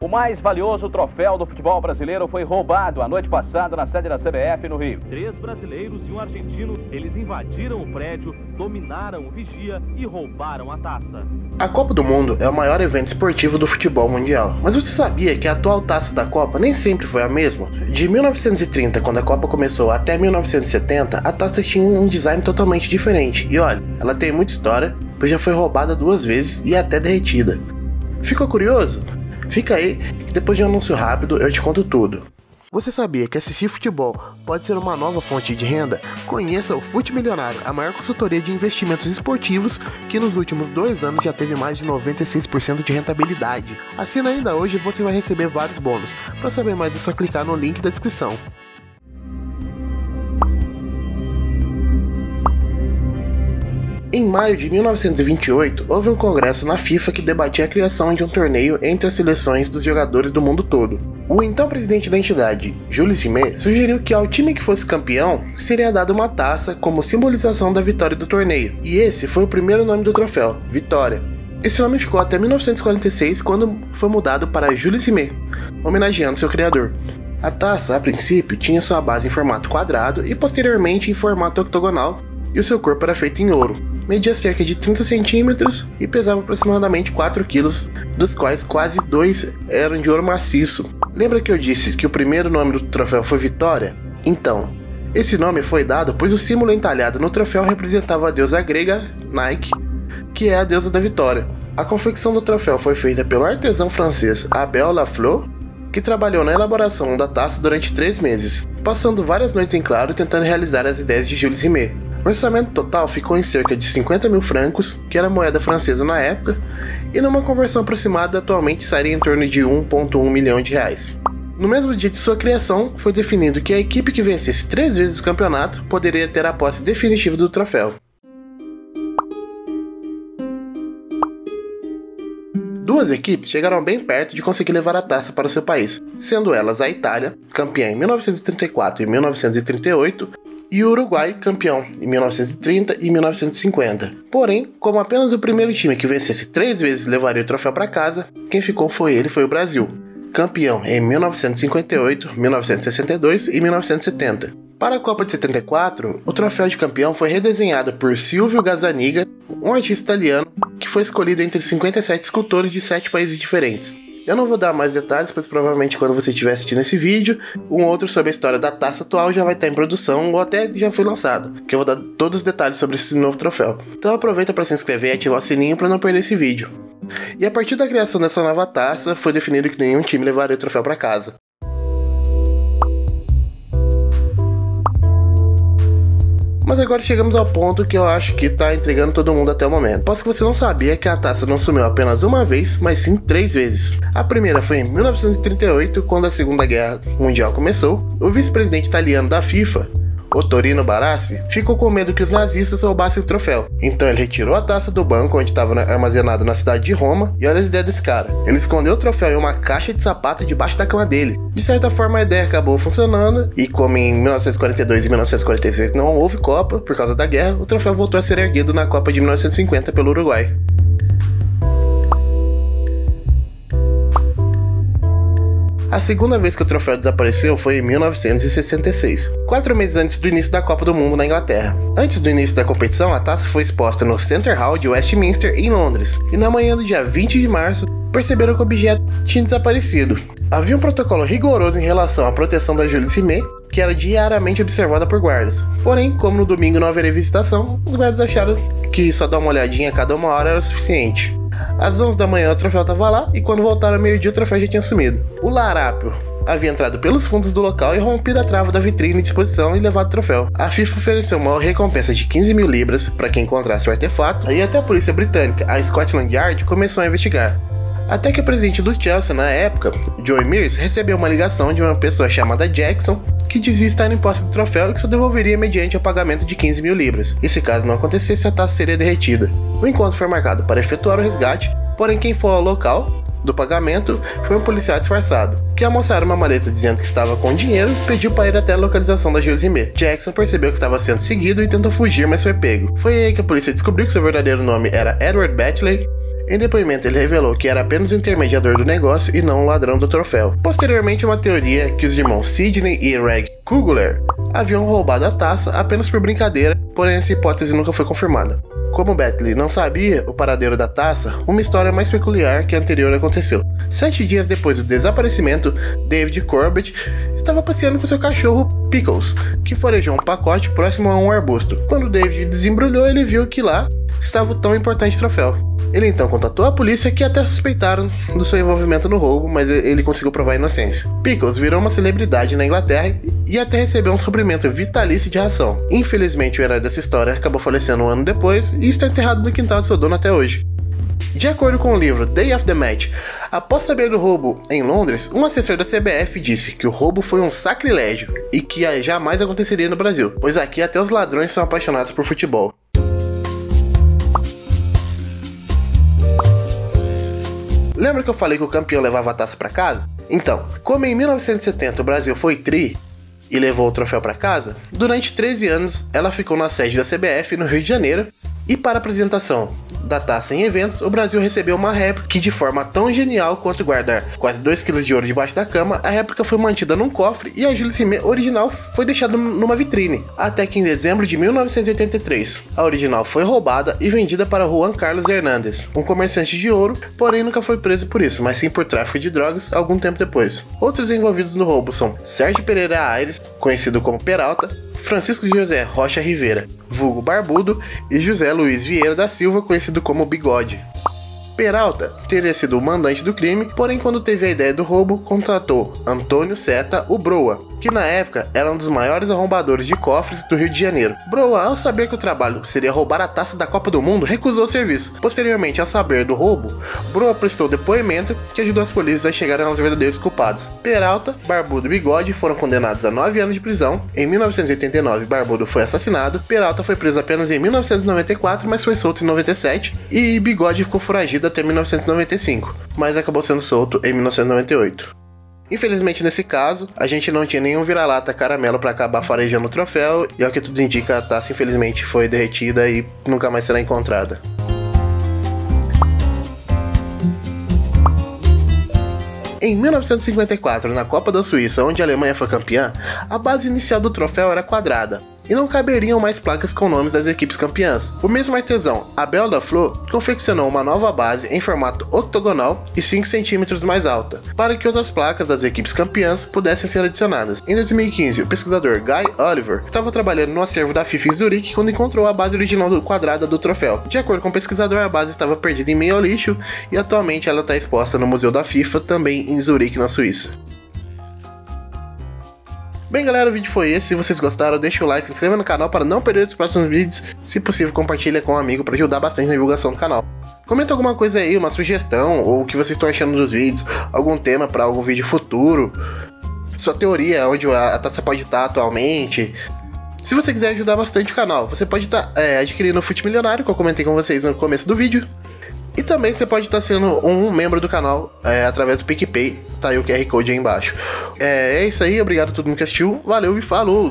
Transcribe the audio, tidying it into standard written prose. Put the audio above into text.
O mais valioso troféu do futebol brasileiro foi roubado a noite passada na sede da CBF no Rio. 3 brasileiros e um argentino, eles invadiram o prédio, dominaram o vigia e roubaram a taça. A Copa do Mundo é o maior evento esportivo do futebol mundial. Mas você sabia que a atual taça da Copa nem sempre foi a mesma? De 1930, quando a Copa começou, até 1970, a taça tinha um design totalmente diferente. E olha, ela tem muita história, pois já foi roubada 2 vezes e até derretida. Ficou curioso? Fica aí, que depois de um anúncio rápido eu te conto tudo. Você sabia que assistir futebol pode ser uma nova fonte de renda? Conheça o Fute Milionário, a maior consultoria de investimentos esportivos que nos últimos 2 anos já teve mais de 96% de rentabilidade. Assina ainda hoje e você vai receber vários bônus. Para saber mais é só clicar no link da descrição. Em maio de 1928, houve um congresso na FIFA que debatia a criação de um torneio entre as seleções dos jogadores do mundo todo. O então presidente da entidade, Jules Rimet, sugeriu que ao time que fosse campeão, seria dada uma taça como simbolização da vitória do torneio, e esse foi o primeiro nome do troféu, Vitória. Esse nome ficou até 1946, quando foi mudado para Jules Rimet, homenageando seu criador. A taça, a princípio, tinha sua base em formato quadrado e posteriormente em formato octogonal, e o seu corpo era feito em ouro. Media cerca de 30 centímetros e pesava aproximadamente 4 quilos, dos quais quase 2 eram de ouro maciço. Lembra que eu disse que o primeiro nome do troféu foi Vitória? Então, esse nome foi dado pois o símbolo entalhado no troféu representava a deusa grega Nike, que é a deusa da vitória. A confecção do troféu foi feita pelo artesão francês Abel Lafleur, que trabalhou na elaboração da taça durante 3 meses, passando várias noites em claro tentando realizar as ideias de Jules Rimet. O orçamento total ficou em cerca de 50 mil francos, que era moeda francesa na época, e numa conversão aproximada atualmente sairia em torno de 1,1 milhão de reais. No mesmo dia de sua criação, foi definido que a equipe que vencesse 3 vezes o campeonato poderia ter a posse definitiva do troféu. Duas equipes chegaram bem perto de conseguir levar a taça para seu país, sendo elas a Itália, campeã em 1934 e 1938, e o Uruguai, campeão em 1930 e 1950. Porém, como apenas o primeiro time que vencesse 3 vezes levaria o troféu para casa, quem ficou foi o Brasil, campeão em 1958, 1962 e 1970. Para a Copa de 74, o troféu de campeão foi redesenhado por Silvio Gazzaniga, um artista italiano que foi escolhido entre 57 escultores de 7 países diferentes. Eu não vou dar mais detalhes, pois provavelmente quando você estiver assistindo esse vídeo, um outro sobre a história da taça atual já vai estar em produção ou até já foi lançado, que eu vou dar todos os detalhes sobre esse novo troféu. Então aproveita para se inscrever e ativar o sininho para não perder esse vídeo. E a partir da criação dessa nova taça, foi definido que nenhum time levaria o troféu para casa. Mas agora chegamos ao ponto que eu acho que está intrigando todo mundo até o momento. Posso que você não sabia que a taça não sumiu apenas uma vez, mas sim 3 vezes. A primeira foi em 1938, quando a Segunda Guerra Mundial começou. O vice-presidente italiano da FIFA, Ottorino Barassi, ficou com medo que os nazistas roubassem o troféu. Então ele retirou a taça do banco onde estava armazenado na cidade de Roma, e olha as ideias desse cara. Ele escondeu o troféu em uma caixa de sapato debaixo da cama dele. De certa forma a ideia acabou funcionando, e como em 1942 e 1946 não houve Copa por causa da guerra, o troféu voltou a ser erguido na Copa de 1950 pelo Uruguai. A segunda vez que o troféu desapareceu foi em 1966, 4 meses antes do início da Copa do Mundo na Inglaterra. Antes do início da competição, a taça foi exposta no Center Hall de Westminster, em Londres, e na manhã do dia 20 de março, perceberam que o objeto tinha desaparecido. Havia um protocolo rigoroso em relação à proteção da Jules Rimet, que era diariamente observada por guardas. Porém, como no domingo não haveria visitação, os guardas acharam que só dar uma olhadinha a cada 1 hora era suficiente. Às 11 da manhã o troféu estava lá, e quando voltaram ao meio-dia o troféu já tinha sumido. O larápio havia entrado pelos fundos do local e rompido a trava da vitrine de exposição e levado o troféu. A FIFA ofereceu uma recompensa de 15 mil libras para quem encontrasse o artefato, e até a polícia britânica, a Scotland Yard, começou a investigar. Até que o presidente do Chelsea na época, Joe Mears, recebeu uma ligação de uma pessoa chamada Jackson, que dizia estar em posse do troféu e que só devolveria mediante o pagamento de 15 mil libras. E se caso não acontecesse, a taça seria derretida. O encontro foi marcado para efetuar o resgate, porém quem foi ao local do pagamento foi um policial disfarçado, que ao mostrar uma maleta dizendo que estava com dinheiro, pediu para ir até a localização da Jules Rimet. Jackson percebeu que estava sendo seguido e tentou fugir, mas foi pego. Foi aí que a polícia descobriu que seu verdadeiro nome era Edward Batchelor. Em depoimento, ele revelou que era apenas o intermediador do negócio e não o ladrão do troféu. Posteriormente, uma teoria que os irmãos Sidney e Reg Kugler haviam roubado a taça apenas por brincadeira, porém essa hipótese nunca foi confirmada. Como Bentley não sabia o paradeiro da taça, uma história mais peculiar que a anterior aconteceu. 7 dias depois do desaparecimento, David Corbett estava passeando com seu cachorro Pickles, que farejou um pacote próximo a um arbusto. Quando David desembrulhou, ele viu que lá estava o tão importante troféu. Ele então contatou a polícia, que até suspeitaram do seu envolvimento no roubo, mas ele conseguiu provar a inocência. Pickles virou uma celebridade na Inglaterra e até recebeu um suprimento vitalício de ração. Infelizmente, o herói dessa história acabou falecendo um ano depois e está enterrado no quintal de seu dono até hoje. De acordo com o livro Day of the Match, após saber do roubo em Londres, um assessor da CBF disse que o roubo foi um sacrilégio e que jamais aconteceria no Brasil, pois aqui até os ladrões são apaixonados por futebol. Lembra que eu falei que o campeão levava a taça para casa? Então, como em 1970 o Brasil foi tri e levou o troféu para casa, durante 13 anos ela ficou na sede da CBF no Rio de Janeiro, e para a apresentação da taça em eventos, o Brasil recebeu uma réplica que, de forma tão genial quanto guardar quase 2 kg de ouro debaixo da cama, a réplica foi mantida num cofre e a Jules Rimet original foi deixada numa vitrine, até que em dezembro de 1983, a original foi roubada e vendida para Juan Carlos Hernández, um comerciante de ouro, porém nunca foi preso por isso, mas sim por tráfico de drogas algum tempo depois. Outros envolvidos no roubo são Sérgio Pereira Aires, conhecido como Peralta, Francisco José Rocha Rivera, vulgo Barbudo, e José Luiz Vieira da Silva, conhecido como Bigode. Peralta teria sido o mandante do crime, porém quando teve a ideia do roubo, contratou Antônio Seta, o Broa, que na época era um dos maiores arrombadores de cofres do Rio de Janeiro. Broa, ao saber que o trabalho seria roubar a taça da Copa do Mundo, recusou o serviço. Posteriormente, ao saber do roubo, Broa prestou depoimento que ajudou as polícias a chegarem aos verdadeiros culpados. Peralta, Barbudo e Bigode foram condenados a 9 anos de prisão. Em 1989, Barbudo foi assassinado, Peralta foi preso apenas em 1994, mas foi solto em 97, e Bigode ficou foragido até 1995, mas acabou sendo solto em 1998. Infelizmente, nesse caso, a gente não tinha nenhum vira-lata caramelo para acabar farejando o troféu, e ao que tudo indica, a taça infelizmente foi derretida e nunca mais será encontrada. Em 1954, na Copa da Suíça, onde a Alemanha foi campeã, a base inicial do troféu era quadrada, e não caberiam mais placas com nomes das equipes campeãs. O mesmo artesão, Abel da Flor, confeccionou uma nova base em formato octogonal e 5 cm mais alta, para que outras placas das equipes campeãs pudessem ser adicionadas. Em 2015, o pesquisador Guy Oliver estava trabalhando no acervo da FIFA em Zurique quando encontrou a base original quadrada do troféu. De acordo com o pesquisador, a base estava perdida em meio ao lixo e atualmente ela está exposta no Museu da FIFA, também em Zurique, na Suíça. Bem, galera, o vídeo foi esse. Se vocês gostaram, deixa o like, se inscreva no canal para não perder os próximos vídeos. Se possível, compartilha com um amigo para ajudar bastante na divulgação do canal. Comenta alguma coisa aí, uma sugestão, ou o que vocês estão achando dos vídeos, algum tema para algum vídeo futuro, sua teoria, onde a taça pode estar atualmente. Se você quiser ajudar bastante o canal, você pode estar adquirindo o Fute Milionário, que eu comentei com vocês no começo do vídeo. E também você pode estar sendo um membro do canal através do PicPay, tá aí o QR Code aí embaixo. É isso aí, obrigado a todo mundo que assistiu, valeu e falou!